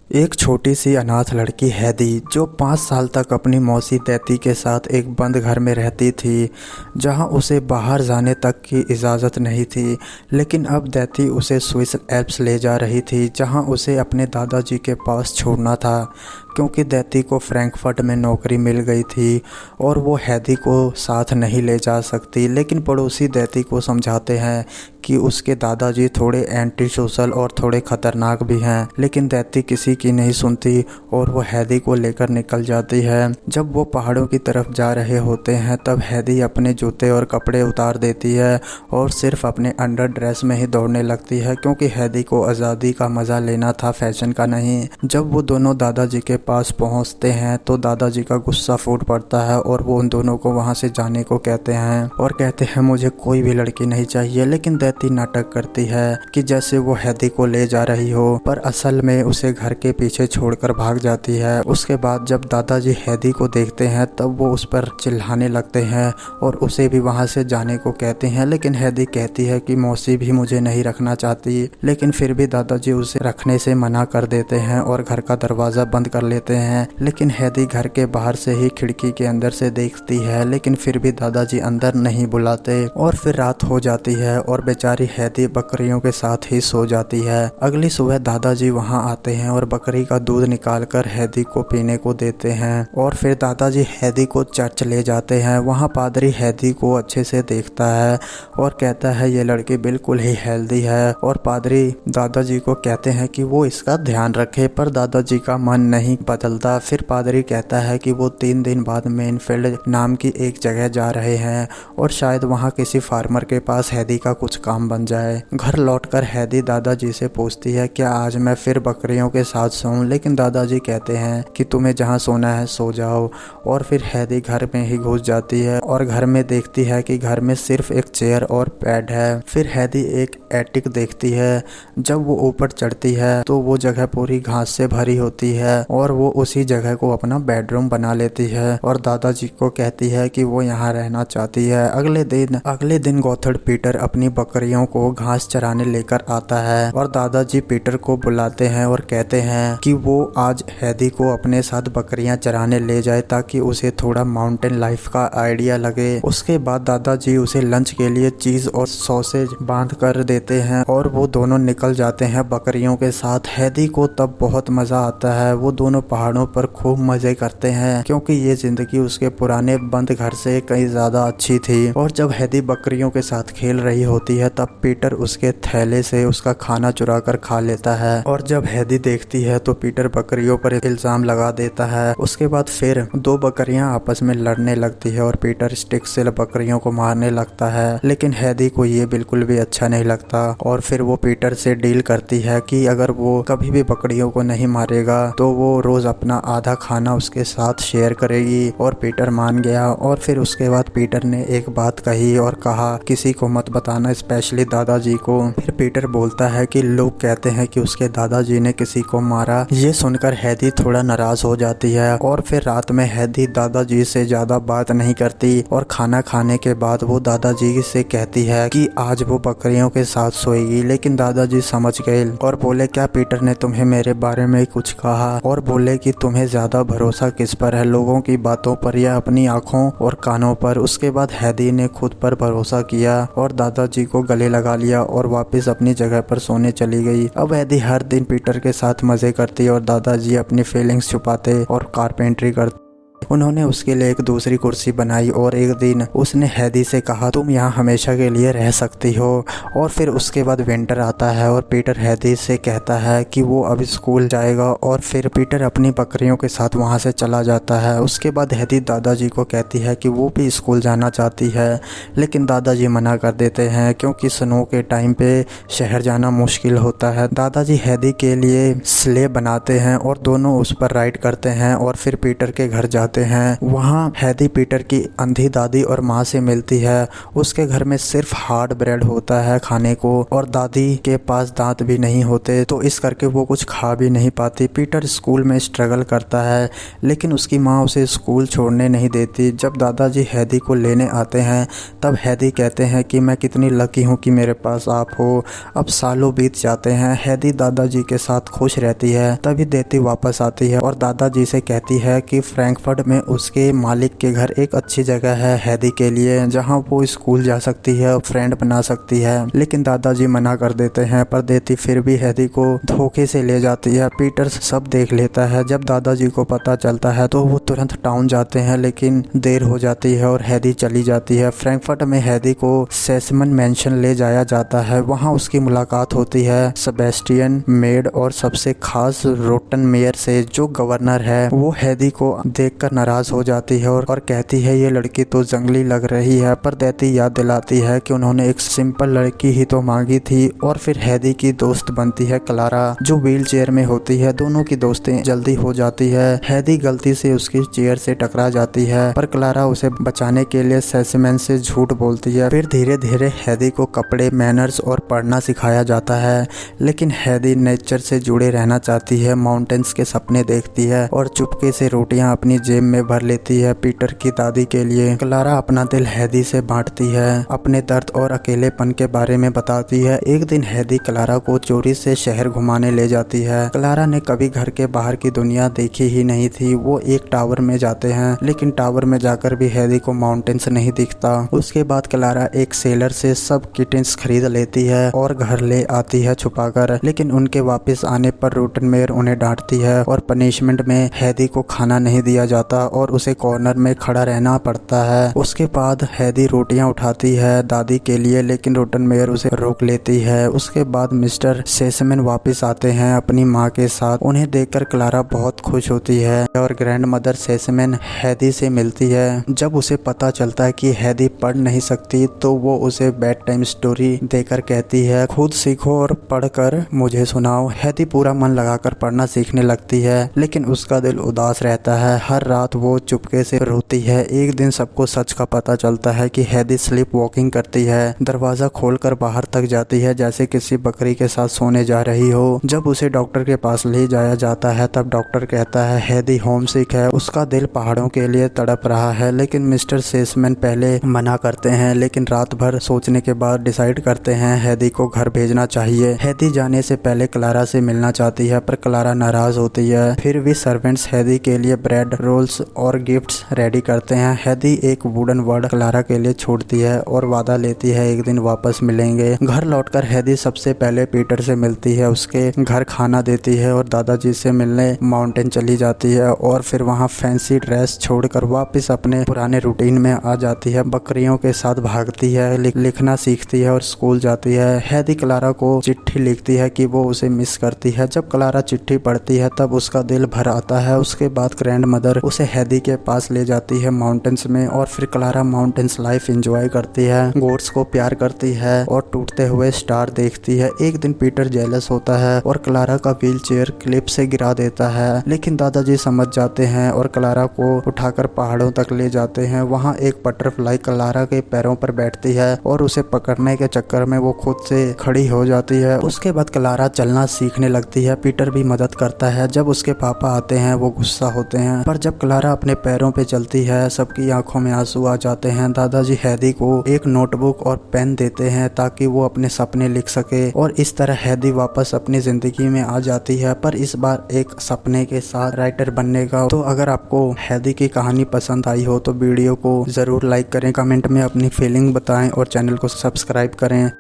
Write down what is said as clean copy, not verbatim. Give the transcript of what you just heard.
एक छोटी सी अनाथ लड़की हैदी जो 5 साल तक अपनी मौसी दैती के साथ एक बंद घर में रहती थी, जहां उसे बाहर जाने तक की इजाज़त नहीं थी। लेकिन अब दैती उसे स्विस एल्प्स ले जा रही थी, जहां उसे अपने दादाजी के पास छोड़ना था, क्योंकि दैती को फ्रैंकफर्ट में नौकरी मिल गई थी और वो हैदी को साथ नहीं ले जा सकती। लेकिन पड़ोसी दैती को समझाते हैं कि उसके दादाजी थोड़े एंटी सोशल और थोड़े ख़तरनाक भी हैं, लेकिन दैती किसी की नहीं सुनती और वो हैदी को लेकर निकल जाती है। जब वो पहाड़ों की तरफ जा रहे होते हैं तब हैदी अपने जूते और कपड़े उतार देती है और सिर्फ अपने अंडर ड्रेस में ही दौड़ने लगती है, क्योंकि हैदी को आज़ादी का मज़ा लेना था, फैशन का नहीं। जब वो दोनों दादाजी के पास पहुंचते हैं तो दादाजी का गुस्सा फूट पड़ता है और वो उन दोनों को वहां से जाने को कहते हैं और कहते हैं मुझे कोई भी लड़की नहीं चाहिए। लेकिन दैती नाटक करती है कि जैसे वो हैदी को ले जा रही हो, पर असल में उसे घर के पीछे छोड़कर भाग जाती है। उसके बाद जब दादाजी हैदी को देखते हैं तब वो उस पर चिल्लाने लगते हैं और उसे भी वहां से जाने को कहते हैं। लेकिन हैदी कहती है कि मौसी भी मुझे नहीं रखना चाहती, लेकिन फिर भी दादाजी उसे रखने से मना कर देते हैं और घर का दरवाज़ा बंद कर लेते हैं। लेकिन हैदी घर के बाहर से ही खिड़की के अंदर से देखती है, लेकिन फिर भी दादाजी अंदर नहीं बुलाते और फिर रात हो जाती है और बेचारी हैदी बकरियों के साथ ही सो जाती है। अगली सुबह दादाजी वहां आते हैं और बकरी का दूध निकालकर हैदी को पीने को देते हैं और फिर दादाजी हैदी को चर्च ले जाते हैं। वहां पादरी हैदी को अच्छे से देखता है और कहता है ये लड़की बिल्कुल ही हेल्दी है, और पादरी दादाजी को कहते हैं कि वो इसका ध्यान रखे, पर दादाजी का मन नहीं बदलता। फिर पादरी कहता है कि वो 3 दिन बाद मेनफील्ड नाम की एक जगह जा रहे हैं और शायद वहाँ किसी फार्मर के पास हैदी का कुछ काम बन जाए। घर लौटकर हैदी दादाजी से पूछती है क्या आज मैं फिर बकरियों के साथ सोऊं, लेकिन दादाजी कहते हैं कि तुम्हें जहाँ सोना है सो जाओ। और फिर हैदी घर में ही घुस जाती है और घर में देखती है कि घर में सिर्फ एक चेयर और बेड है। फिर हैदी एक एटिक देखती है। जब वो ऊपर चढ़ती है तो वो जगह पूरी घास से भरी होती है और वो उसी जगह को अपना बेडरूम बना लेती है और दादाजी को कहती है कि वो यहाँ रहना चाहती है। अगले दिन गॉथर्ड पीटर अपनी बकरियों को घास चराने लेकर आता है और दादाजी पीटर को बुलाते हैं और कहते हैं कि वो आज हैदी को अपने साथ बकरियां चराने ले जाए ताकि उसे थोड़ा माउंटेन लाइफ का आइडिया लगे। उसके बाद दादाजी उसे लंच के लिए चीज और सॉसेज बांध कर देते हैं और वो दोनों निकल जाते हैं बकरियों के साथ। हैदी को तब बहुत मजा आता है। वो दोनों पहाड़ों पर खूब मजे करते हैं, क्योंकि ये जिंदगी उसके पुराने बंद घर से कहीं ज्यादा अच्छी थी। और जब हैदी बकरियों के साथ खेल रही होती है तब पीटर उसके थैले से उसका खाना चुरा कर खा लेता है और जब हैदी देखती है तो पीटर बकरियों पर इल्जाम लगा देता है। उसके बाद फिर 2 बकरियां आपस में लड़ने लगती है और पीटर स्टिक से बकरियों को मारने लगता है, लेकिन हैदी को ये बिल्कुल भी अच्छा नहीं लगता और फिर वो पीटर से डील करती है कि अगर वो कभी भी बकरियों को नहीं मारेगा तो वो रोज अपना आधा खाना उसके साथ शेयर करेगी। और पीटर मान गया और फिर उसके बाद पीटर ने एक बात कही और कहा किसी को मत बताना, स्पेशली दादाजी को। फिर पीटर बोलता है कि लोग कहते हैं कि उसके दादाजी ने किसी को मारा। ये सुनकर हैदी थोड़ा नाराज हो जाती है और फिर रात में हैदी दादाजी से ज्यादा बात नहीं करती और खाना खाने के बाद वो दादाजी से कहती है कि आज वो बकरियों के साथ सोएगी। लेकिन दादाजी समझ गए और बोले क्या पीटर ने तुम्हें मेरे बारे में कुछ कहा, और बोले कि तुम्हें ज्यादा भरोसा किस पर है, लोगों की बातों पर या अपनी आंखों और कानों पर। उसके बाद हैदी ने खुद पर भरोसा किया और दादाजी को गले लगा लिया और वापस अपनी जगह पर सोने चली गई। अब हैदी हर दिन पीटर के साथ मजे करती और दादाजी अपनी फीलिंग्स छुपाते और कारपेंटरी करते। उन्होंने उसके लिए एक दूसरी कुर्सी बनाई और एक दिन उसने हैदी से कहा तुम यहाँ हमेशा के लिए रह सकती हो। और फिर उसके बाद विंटर आता है और पीटर हैदी से कहता है कि वो अब स्कूल जाएगा और फिर पीटर अपनी बकरियों के साथ वहाँ से चला जाता है। उसके बाद हैदी दादाजी को कहती है कि वो भी स्कूल जाना चाहती है, लेकिन दादाजी मना कर देते हैं क्योंकि स्नो के टाइम पे शहर जाना मुश्किल होता है। दादाजी हैदी के लिए स्ले बनाते हैं और दोनों उस पर राइड करते हैं और फिर पीटर के घर जाते होते हैं। वहाँ हैदी पीटर की अंधी दादी और माँ से मिलती है। उसके घर में सिर्फ हार्ड ब्रेड होता है खाने को और दादी के पास दांत भी नहीं होते, तो इस करके वो कुछ खा भी नहीं पाती। पीटर स्कूल में स्ट्रगल करता है लेकिन उसकी माँ उसे स्कूल छोड़ने नहीं देती। जब दादाजी हैदी को लेने आते हैं तब हैदी कहते हैं कि मैं कितनी लकी हूँ कि मेरे पास आप हो। अब सालों बीत जाते हैं। हैदी दादाजी के साथ खुश रहती है। तभी देती वापस आती है और दादाजी से कहती है कि फ्रैंकफर्ट में उसके मालिक के घर एक अच्छी जगह है हैदी के लिए, जहाँ वो स्कूल जा सकती है और फ्रेंड बना सकती है। लेकिन दादाजी मना कर देते हैं, पर देती फिर भी हैदी को धोखे से ले जाती है। पीटर सब देख लेता है। जब दादाजी को पता चलता है तो वो तुरंत टाउन जाते हैं, लेकिन देर हो जाती है और हैदी चली जाती है। फ्रैंकफर्ट में हैदी को सेसमन मैंशन ले जाया जाता है। वहाँ उसकी मुलाकात होती है सेबेस्टियन मेड और सबसे खास रोटन मेयर से, जो गवर्नर है। वो हैदी को देखकर नाराज हो जाती है और कहती है ये लड़की तो जंगली लग रही है, पर देती याद दिलाती है कि उन्होंने एक सिंपल लड़की ही तो मांगी थी। और फिर हैदी की दोस्त बनती है क्लारा, जो व्हील चेयर में होती है। दोनों की दोस्ती जल्दी हो जाती है। हैदी गलती से उसकी चेयर से टकरा जाती है, पर क्लारा उसे बचाने के लिए सेसमैन से झूठ बोलती है। फिर धीरे धीरे हैदी को कपड़े, मैनर्स और पढ़ना सिखाया जाता है। लेकिन हैदी नेचर से जुड़े रहना चाहती है, माउंटेन्स के सपने देखती है और चुपके से रोटियां अपनी जेब में भर लेती है पीटर की दादी के लिए। क्लारा अपना दिल हैदी से बांटती है, अपने दर्द और अकेलेपन के बारे में बताती है। एक दिन हैदी क्लारा को चोरी से शहर घुमाने ले जाती है। क्लारा ने कभी घर के बाहर की दुनिया देखी ही नहीं थी। वो एक टावर में जाते हैं, लेकिन टावर में जाकर भी हैदी को माउंटेन्स नहीं दिखता। उसके बाद क्लारा एक सेलर से सब किटेंस खरीद लेती है और घर ले आती है छुपाकर। लेकिन उनके वापस आने पर रोटनमेयर उन्हें डांटती है और पनिशमेंट में हैदी को खाना नहीं दिया जाता और उसे कॉर्नर में खड़ा रहना पड़ता है। उसके बाद हैदी रोटियां उठाती है दादी के लिए, लेकिन रोटनमेयर उसे रोक लेती है। उसके बाद मिस्टर सेसमैन वापस आते हैं अपनी माँ के साथ। उन्हें देखकर क्लारा बहुत खुश होती है और ग्रैंड मदर सेसमैन हैदी से मिलती है। जब उसे पता चलता है कि हैदी पढ़ नहीं सकती तो वो उसे बेड टाइम स्टोरी देकर कहती है, खुद सीखो और पढ़कर मुझे सुनाओ। हैदी पूरा मन लगाकर पढ़ना सीखने लगती है, लेकिन उसका दिल उदास रहता है। हर रात वो चुपके से रोती है। एक दिन सबको सच का पता चलता है कि हैदी स्लीप वॉकिंग करती है। दरवाजा खोलकर बाहर तक जाती है जैसे किसी बकरी के साथ सोने जा रही हो। जब उसे डॉक्टर के पास ले जाया जाता है तब डॉक्टर कहता है हैदी होमसिक है, उसका दिल पहाड़ों के लिए तड़प रहा है। लेकिन मिस्टर सेसमैन पहले मना करते हैं, लेकिन रात भर सोचने के बाद डिसाइड करते हैं हैदी को घर भेजना चाहिए। हैदी जाने से पहले क्लारा से मिलना चाहती है, पर क्लारा नाराज होती है। फिर भी सर्वेंट्स हैदी के लिए ब्रेड, रोल्स और गिफ्ट्स रेडी करते हैं। हैदी एक वुडन वर्ड क्लारा के लिए छोड़ती है और वादा लेती है एक दिन वापस मिलेंगे। घर लौटकर हैदी सबसे पहले पीटर से मिलती है, उसके घर खाना देती है और दादाजी से मिलने माउंटेन चली जाती है और फिर वहाँ फैंसी ड्रेस छोड़कर वापस अपने पुराने रूटीन में आ जाती है। बकरियों के साथ भागती है, लिखना सीखती है और स्कूल जाती है। हैदी क्लारा को चिट्ठी लिखती है कि वो उसे मिस करती है। जब क्लारा चिट्ठी पढ़ती है तब उसका दिल भर आता है। उसके बाद ग्रैंड मदर उसे हैदी के पास ले जाती है माउंटेन्स में और फिर क्लारा माउंटेन्स लाइफ एंजॉय करती है, गोट्स को प्यार करती है और टूटते हुए स्टार देखती है। एक दिन पीटर जेलस होता है और क्लारा का व्हील चेयर क्लिप से गिरा देता है, लेकिन दादाजी समझ जाते हैं और क्लारा को उठाकर पहाड़ों तक ले जाते हैं। वहाँ एक बटरफ्लाई क्लारा के पैरों पर बैठती है और उसे पकड़ने के चक्कर में वो खुद से खड़ी हो जाती है। उसके बाद क्लारा चलना सीखने लगती है। पीटर भी मदद करता है। जब उसके पापा आते हैं वो गुस्सा होते हैं, पर जब क्लारा अपने पैरों पे चलती है सबकी आंखों में आंसू आ जाते हैं। दादाजी हैदी को एक नोटबुक और पेन देते हैं ताकि वो अपने सपने लिख सके और इस तरह हैदी वापस अपनी जिंदगी में आ जाती है, पर इस बार एक सपने के साथ राइटर बनने का। तो अगर आपको हैदी की कहानी पसंद आई हो तो वीडियो को जरूर लाइक करें, कमेंट में अपनी फीलिंग बताएं और चैनल को सब्सक्राइब करें।